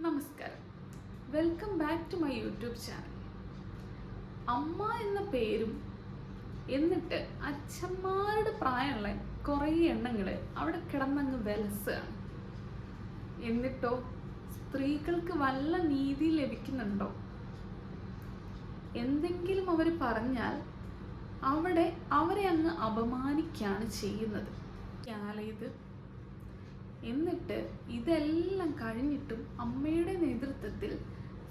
നമസ്കാരം, welcome back to my YouTube channel. അമ്മ എന്ന പേരും എന്നിട്ട് അച്ഛന്മാരുടെ പ്രായമുള്ള കുറേ എണ്ണങ്ങൾ അവിടെ കിടന്നങ്ങ് വിലസാണ്. എന്നിട്ടോ സ്ത്രീകൾക്ക് വല്ല നീതി ലഭിക്കുന്നുണ്ടോ? എന്തെങ്കിലും അവർ പറഞ്ഞാൽ അവരെ അങ്ങ് അപമാനിക്കുകയാണ് ചെയ്യുന്നത്. ഇത് എന്നിട്ട് ഇതെല്ലാം കഴിഞ്ഞിട്ടും അമ്മയുടെ നേതൃത്വത്തിൽ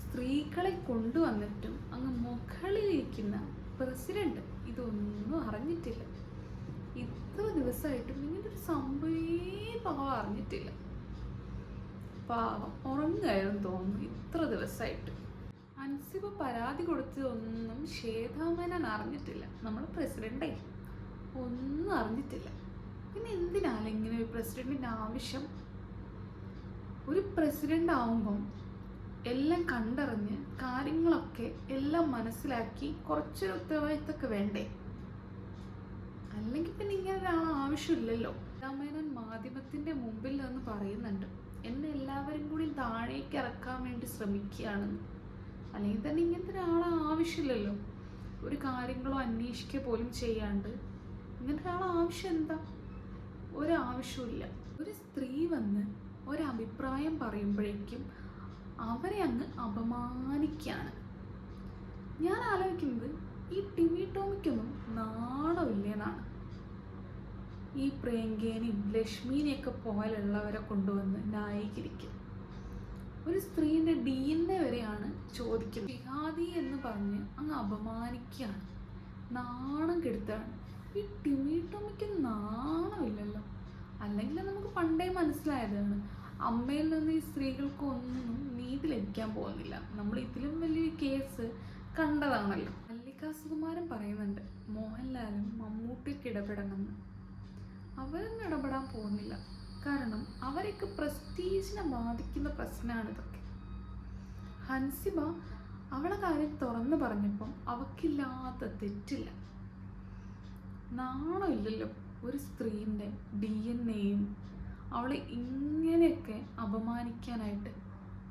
സ്ത്രീകളെ കൊണ്ടുവന്നിട്ടും അങ്ങ് മുകളിലിരിക്കുന്ന പ്രസിഡന്റ് ഇതൊന്നും അറിഞ്ഞിട്ടില്ല. ഇത്ര ദിവസമായിട്ടും ഇങ്ങനൊരു സംഭവം അറിഞ്ഞിട്ടില്ല. പാവം ഉറങ്ങായിരുന്നു തോന്നുന്നു ഇത്ര ദിവസമായിട്ട്. അൻസിബ പരാതി കൊടുത്തതൊന്നും ശ്വേതാമേനോൻ അറിഞ്ഞിട്ടില്ല. നമ്മൾ പ്രസിഡന്റേ ഒന്നും അറിഞ്ഞിട്ടില്ല. പിന്നെ എന്തിനാണ് ഇങ്ങനെ ഒരു പ്രസിഡന്റിൻ്റെ ആവശ്യം? ഒരു പ്രസിഡന്റ് ആവുമ്പം എല്ലാം കണ്ടറിഞ്ഞ് കാര്യങ്ങളൊക്കെ എല്ലാം മനസ്സിലാക്കി കുറച്ചൊരു ഉത്തരവാദിത്തമൊക്കെ വേണ്ടേ? അല്ലെങ്കിൽ പിന്നെ ഇങ്ങനെ ഒരാൾ ആവശ്യമില്ലല്ലോ. ശ്വേതാമേനോൻ മാധ്യമത്തിൻ്റെ മുമ്പിൽ നിന്ന് പറയുന്നുണ്ട്, എന്നെ എല്ലാവരും കൂടി താഴേക്ക് ഇറക്കാൻ വേണ്ടി ശ്രമിക്കുകയാണെന്ന്. അല്ലെങ്കിൽ തന്നെ ഇങ്ങനത്തെ ഒരാളെ ആവശ്യമില്ലല്ലോ. ഒരു കാര്യങ്ങളോ അന്വേഷിക്കുക പോലും ചെയ്യാണ്ട് ഇങ്ങനത്തെ ഒരാളെ ആവശ്യം എന്താ? ഒരാവശ്യമില്ല. ഒരു സ്ത്രീ വന്ന് ഒരഭിപ്രായം പറയുമ്പോഴേക്കും അവരെ അങ്ങ് അപമാനിക്കുകയാണ്. ഞാൻ ആലോചിക്കുന്നത്, ഈ ടിമി ടോമിക്കൊന്നും നാണമില്ലെന്നാണ്. ഈ പ്രിയങ്കേനെയും ലക്ഷ്മീനെയൊക്കെ പോലുള്ളവരെ കൊണ്ടുവന്ന് ന്യായീകരിക്കും. ഒരു സ്ത്രീൻ്റെ DNA വരെയാണ് ചോദിക്കുന്നത്. ജിഹാദി എന്ന് പറഞ്ഞ് അങ്ങ് അപമാനിക്കുകയാണ്, നാണം കെടുത്താണ്. ഈ ടിമി ടോമിക്ക് നാണമില്ലല്ലോ. അല്ലെങ്കിൽ നമുക്ക് പണ്ടേ മനസ്സിലായതാണ്, അമ്മയിൽ നിന്ന് ഈ സ്ത്രീകൾക്കൊന്നും നീതി ലഭിക്കാൻ പോകുന്നില്ല. നമ്മൾ ഇതിലും വലിയൊരു കേസ് കണ്ടതാണല്ലോ. മല്ലിക സുകുമാരൻ പറയുന്നുണ്ട് മോഹൻലാലും മമ്മൂട്ടിക്ക് ഇടപെടണമെന്ന്. അവരൊന്നും ഇടപെടാൻ പോകുന്നില്ല. കാരണം അവരൊക്കെ പ്രസ്റ്റീജിനെ ബാധിക്കുന്ന പ്രശ്നമാണ് ഇതൊക്കെ. ഹൻസിബ അവളെ കാര്യം തുറന്നു പറഞ്ഞപ്പം അവക്കില്ലാത്ത തെറ്റില്ല. നാണമില്ലല്ലോ ഒരു സ്ത്രീൻ്റെ DNA-യും അവളെ ഇങ്ങനെയൊക്കെ അപമാനിക്കാനായിട്ട്.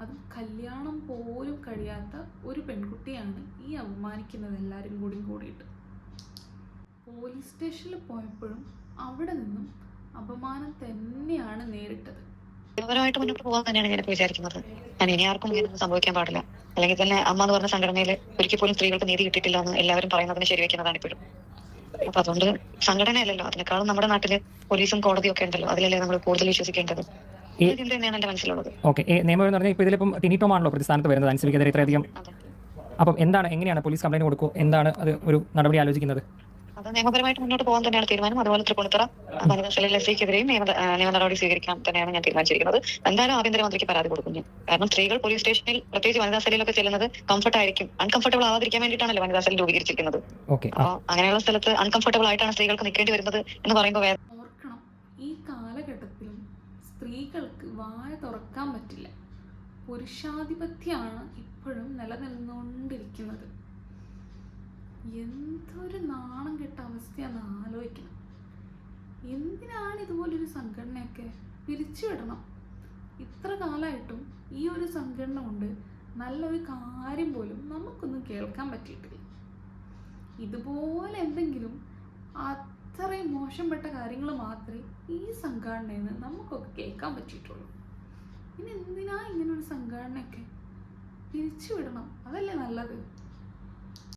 അതും കല്യാണം പോലും കഴിയാത്ത ഒരു പെൺകുട്ടിയാണ് ഈ അപമാനിക്കുന്നത് എല്ലാവരും കൂടിയിട്ട്. പോലീസ് സ്റ്റേഷനിൽ പോയപ്പോഴും അവിടെ നിന്നും അപമാനം തന്നെയാണ് നേരിട്ടത്. നിയമപരമായിട്ട് മുന്നോട്ട് പോകാൻ തന്നെയാണ് ഞാനിപ്പോൾ വിചാരിക്കുന്നത്. ഞാൻ ഇനി ആർക്കും ഇങ്ങനെ സംഭവിക്കാൻ പാടില്ല. അല്ലെങ്കിൽ തന്നെ അമ്മ എന്ന് പറഞ്ഞ സംഘടനയിൽ ഒരിക്കൽ പോലും സ്ത്രീകൾക്ക് നീതി കിട്ടിയിട്ടില്ല എന്ന് എല്ലാവരും പറയുന്നതിന് ശരിവെക്കുന്നതാണ് ഇപ്പോഴും. അപ്പൊ അതുകൊണ്ട് സംഘടനയല്ലല്ലോ, അതിനേക്കാളും നമ്മുടെ നാട്ടില് പോലീസും കോടതിയും ഒക്കെ ഉണ്ടല്ലോ, അതിലല്ലേ നമ്മൾ കൂടുതൽ വിശ്വസിക്കേണ്ടത്. ഇത് തന്നെയാണ് എന്റെ മനസ്സിലുള്ളത്. ഓക്കെ, നിയമം എന്ന് പറഞ്ഞാൽ ഇപ്പോൾ ഇതിലിപ്പം ടിനി ടോം ആണല്ലോ പ്രതിസ്ഥാനത്ത് വരുന്നത് അൻസിബയ്ക്കെതിരെ ഇത്രയധികം. അപ്പം എങ്ങനെയാണ് പോലീസ് കംപ്ലൈന്റ് കൊടുക്കും? എന്താണ് അത് ഒരു നടപടി ആലോചിക്കുന്നത്? അത് നിയമപരമായിട്ട് മുന്നോട്ട് പോകാൻ തന്നെയാണ് തീരുമാനം. അതുപോലെ തൃപ്പൂണിത്തുറ വനിതാ സെല്ലിൽ SIക്കെതിരെയും നിയമ നടപടി സ്വീകരിക്കാൻ തന്നെയാണ് ഞാൻ തീരുമാനിച്ചിരിക്കുന്നത്. എന്തായാലും ആഭ്യന്തരമന്ത്രിക്ക് പരാതി കൊടുക്കും ഞാൻ. കാരണം സ്ത്രീകൾ പോലീസ് സ്റ്റേഷനിൽ പ്രത്യേകിച്ച് വനിതാ സെല്ലിലൊക്കെ ചെല്ലുന്നത് കംഫർട്ട് ആയിരിക്കും. അൺകംഫർട്ടബിൾ ആവാതിരിക്കാൻ വേണ്ടിയിട്ടാണല്ലോ വനിതാ സെൽ രൂപീകരിച്ചിരിക്കുന്നത്. അപ്പോൾ അങ്ങനെയുള്ള സ്ഥലത്ത് അൺകംഫർട്ടബിൾ ആയിട്ടാണ് സ്ത്രീകൾക്ക് നിൽക്കേണ്ടി വരുന്നത് എന്ന് പറയുമ്പോൾ ഓർക്കണം, ഈ കാലഘട്ടത്തിലും സ്ത്രീകൾക്ക് വായ തുറക്കാൻ പറ്റില്ല. പുരുഷാധിപത്യമാണ് ഇപ്പോഴും നിലനിന്നുകൊണ്ടിരിക്കുന്നത്. എന്തൊരു നാണം കെട്ട അവസ്ഥയാണെന്ന് ആലോചിക്കണം. എന്തിനാണ് ഇതുപോലൊരു സംഘടനയൊക്കെ പിരിച്ചുവിടണം? ഇത്ര കാലമായിട്ടും ഈ ഒരു സംഘടന കൊണ്ട് നല്ലൊരു കാര്യം പോലും നമുക്കൊന്നും കേൾക്കാൻ പറ്റിയിട്ടില്ല. ഇതുപോലെ എന്തെങ്കിലും അത്രയും മോശപ്പെട്ട കാര്യങ്ങൾ മാത്രമേ ഈ സംഘടനയിൽ നിന്ന് നമുക്കൊക്കെ കേൾക്കാൻ പറ്റിയിട്ടുള്ളൂ. പിന്നെ എന്തിനാ ഇങ്ങനൊരു സംഘടനയൊക്കെ പിരിച്ചുവിടണം? അതല്ലേ നല്ലത്.